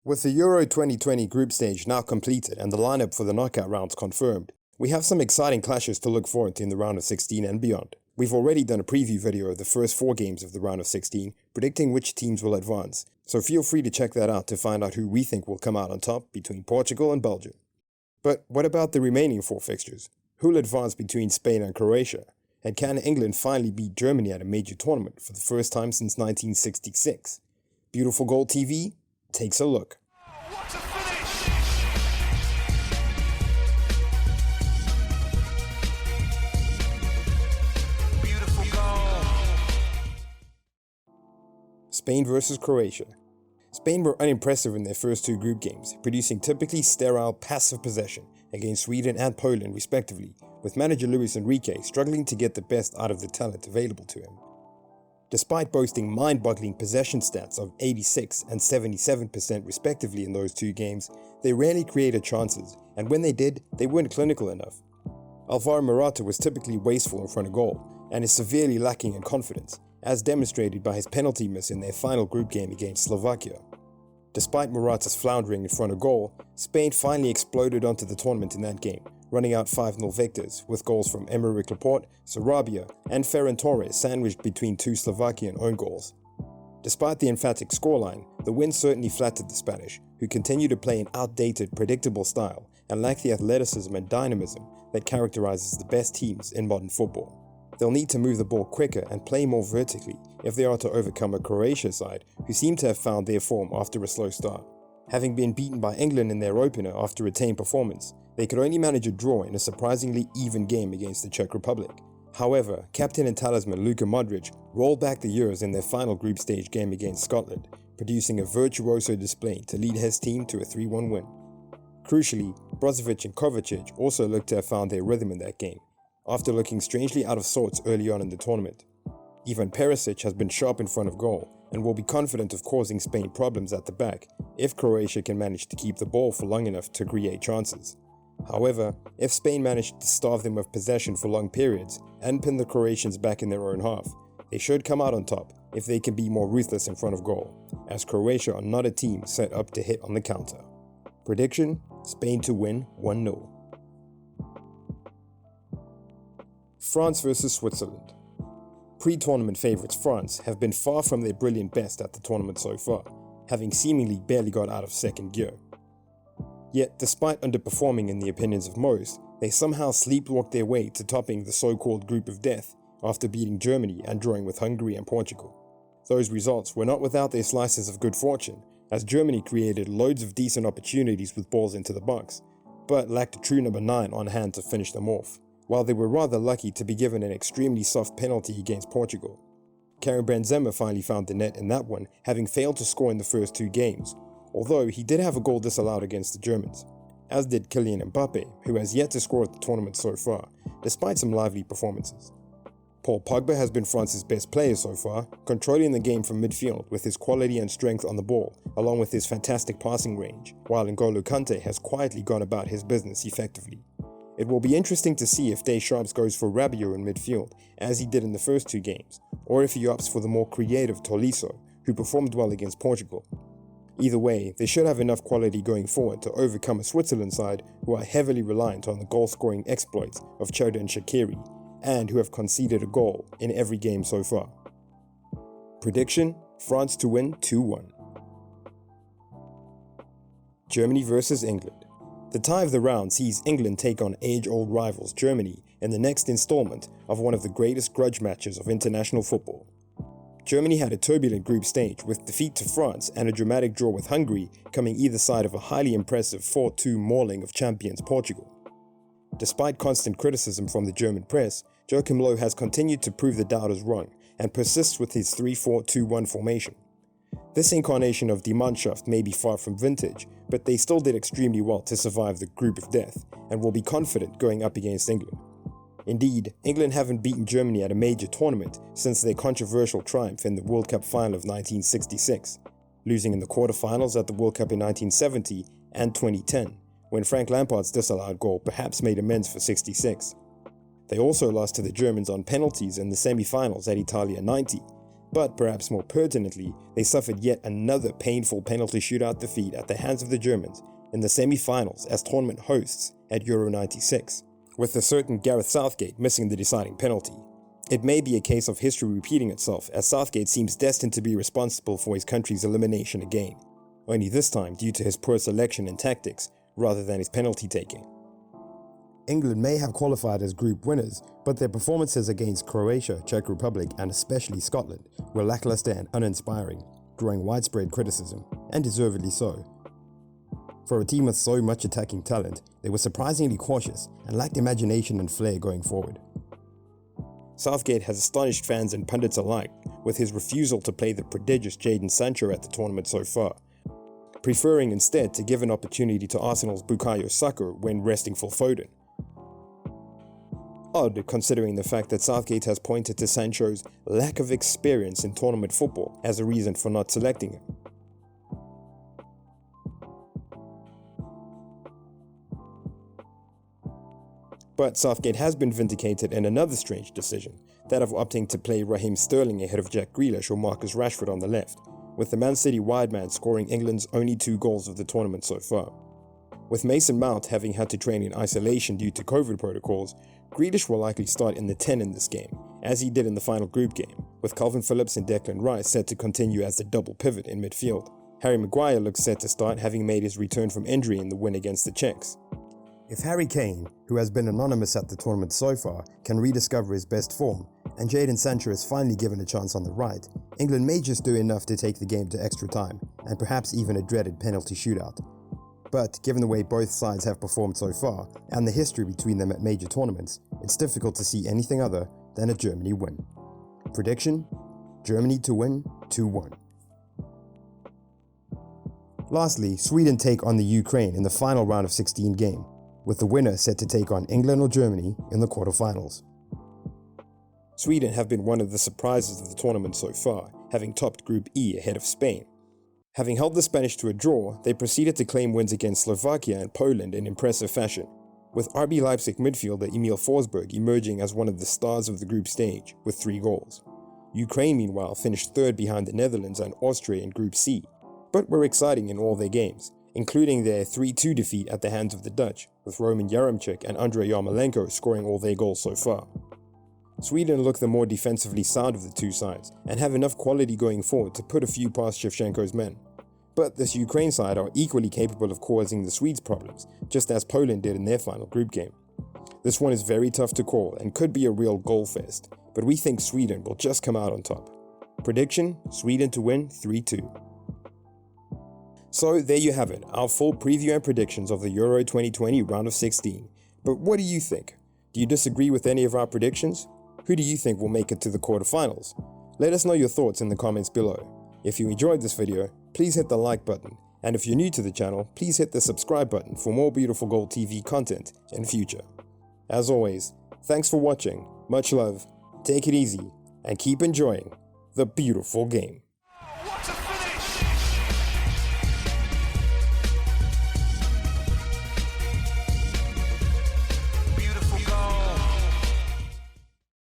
With the Euro 2020 group stage now completed and the lineup for the knockout rounds confirmed, we have some exciting clashes to look forward to in the round of 16 and beyond. We've already done a preview video of the first 4 games of the round of 16, predicting which teams will advance, so feel free to check that out to find out who we think will come out on top between Portugal and Belgium. But what about the remaining 4 fixtures? Who'll advance between Spain and Croatia? And can England finally beat Germany at a major tournament for the first time since 1966? Beautiful Goal TV takes a look. What a finish! Beautiful goal. Spain versus Croatia. Spain were unimpressive in their first 2 group games, producing typically sterile, passive possession against Sweden and Poland respectively, with manager Luis Enrique struggling to get the best out of the talent available to him. Despite boasting mind-boggling possession stats of 86 and 77% respectively in those 2 games, they rarely created chances, and when they did, they weren't clinical enough. Alvaro Morata was typically wasteful in front of goal, and is severely lacking in confidence, as demonstrated by his penalty miss in their final group game against Slovakia. Despite Morata's floundering in front of goal, Spain finally exploded onto the tournament in that game, running out 5-0 victors, with goals from Aymeric Laporte, Sarabia, and Ferran Torres sandwiched between 2 Slovakian own goals. Despite the emphatic scoreline, the win certainly flattered the Spanish, who continue to play an outdated, predictable style and lack the athleticism and dynamism that characterizes the best teams in modern football. They'll need to move the ball quicker and play more vertically if they are to overcome a Croatia side who seem to have found their form after a slow start. Having been beaten by England in their opener after a tame performance, they could only manage a draw in a surprisingly even game against the Czech Republic. However, captain and talisman Luka Modric rolled back the years in their final group stage game against Scotland, producing a virtuoso display to lead his team to a 3-1 win. Crucially, Brozovic and Kovacic also looked to have found their rhythm in that game, after looking strangely out of sorts early on in the tournament. Ivan Perisic has been sharp in front of goal and will be confident of causing Spain problems at the back if Croatia can manage to keep the ball for long enough to create chances. However, if Spain managed to starve them of possession for long periods and pin the Croatians back in their own half, they should come out on top if they can be more ruthless in front of goal, as Croatia are not a team set up to hit on the counter. Prediction: Spain to win 1-0. France versus Switzerland. Pre-tournament favourites France have been far from their brilliant best at the tournament so far, having seemingly barely got out of second gear. Yet, despite underperforming in the opinions of most, they somehow sleepwalked their way to topping the so-called group of death after beating Germany and drawing with Hungary and Portugal. Those results were not without their slices of good fortune, as Germany created loads of decent opportunities with balls into the box, but lacked a true number 9 on hand to finish them off, while they were rather lucky to be given an extremely soft penalty against Portugal. Karim Benzema finally found the net in that one, having failed to score in the first 2 games, although he did have a goal disallowed against the Germans, as did Kylian Mbappe, who has yet to score at the tournament so far, despite some lively performances. Paul Pogba has been France's best player so far, controlling the game from midfield with his quality and strength on the ball, along with his fantastic passing range, while N'Golo Kante has quietly gone about his business effectively. It will be interesting to see if Deschamps goes for Rabiot in midfield, as he did in the first 2 games, or if he opts for the more creative Tolisso, who performed well against Portugal. Either way, they should have enough quality going forward to overcome a Switzerland side who are heavily reliant on the goal-scoring exploits of Xherdan Shaqiri, and who have conceded a goal in every game so far. Prediction: France to win 2-1. Germany versus England. The tie of the round sees England take on age-old rivals Germany in the next installment of one of the greatest grudge matches of international football. Germany had a turbulent group stage with defeat to France and a dramatic draw with Hungary coming either side of a highly impressive 4-2 mauling of champions Portugal. Despite constant criticism from the German press, Joachim Löw has continued to prove the doubters wrong and persists with his 3-4-2-1 formation. This incarnation of Die Mannschaft may be far from vintage, but they still did extremely well to survive the group of death and will be confident going up against England. Indeed, England haven't beaten Germany at a major tournament since their controversial triumph in the World Cup final of 1966, losing in the quarterfinals at the World Cup in 1970 and 2010, when Frank Lampard's disallowed goal perhaps made amends for 66. They also lost to the Germans on penalties in the semi-finals at Italia 90, But perhaps more pertinently, they suffered yet another painful penalty shootout defeat at the hands of the Germans in the semi-finals as tournament hosts at Euro 96, with a certain Gareth Southgate missing the deciding penalty. It may be a case of history repeating itself, as Southgate seems destined to be responsible for his country's elimination again, only this time due to his poor selection and tactics rather than his penalty taking. England may have qualified as group winners, but their performances against Croatia, Czech Republic, and especially Scotland were lackluster and uninspiring, drawing widespread criticism, and deservedly so. For a team with so much attacking talent, they were surprisingly cautious and lacked imagination and flair going forward. Southgate has astonished fans and pundits alike with his refusal to play the prodigious Jadon Sancho at the tournament so far, preferring instead to give an opportunity to Arsenal's Bukayo Saka when resting Phil Foden. Odd, considering the fact that Southgate has pointed to Sancho's lack of experience in tournament football as a reason for not selecting him. But Southgate has been vindicated in another strange decision, that of opting to play Raheem Sterling ahead of Jack Grealish or Marcus Rashford on the left, with the Man City wide man scoring England's only 2 goals of the tournament so far. With Mason Mount having had to train in isolation due to COVID protocols, Grealish will likely start in the 10 in this game, as he did in the final group game, with Calvin Phillips and Declan Rice set to continue as the double pivot in midfield. Harry Maguire looks set to start, having made his return from injury in the win against the Czechs. If Harry Kane, who has been anonymous at the tournament so far, can rediscover his best form, and Jadon Sancho is finally given a chance on the right, England may just do enough to take the game to extra time, and perhaps even a dreaded penalty shootout. But given the way both sides have performed so far, and the history between them at major tournaments, it's difficult to see anything other than a Germany win. Prediction: Germany to win 2-1. Lastly, Sweden take on the Ukraine in the final round of 16 game, with the winner set to take on England or Germany in the quarterfinals. Sweden have been one of the surprises of the tournament so far, having topped Group E ahead of Spain. Having held the Spanish to a draw, they proceeded to claim wins against Slovakia and Poland in impressive fashion, with RB Leipzig midfielder Emil Forsberg emerging as one of the stars of the group stage with 3 goals. Ukraine, meanwhile, finished third behind the Netherlands and Austria in Group C, but were exciting in all their games, including their 3-2 defeat at the hands of the Dutch, with Roman Yaremchuk and Andrei Yarmolenko scoring all their goals so far. Sweden look the more defensively sound of the two sides, and have enough quality going forward to put a few past Shevchenko's men. But this Ukraine side are equally capable of causing the Swedes problems, just as Poland did in their final group game. This one is very tough to call and could be a real goal fest, but we think Sweden will just come out on top. Prediction: Sweden to win 3-2. So there you have it, our full preview and predictions of the Euro 2020 round of 16. But what do you think? Do you disagree with any of our predictions? Who do you think will make it to the quarterfinals? Let us know your thoughts in the comments below. If you enjoyed this video, please hit the like button, and if you're new to the channel, please hit the subscribe button for more Beautiful Goal TV content in future. As always, thanks for watching, much love, take it easy, and keep enjoying the beautiful game.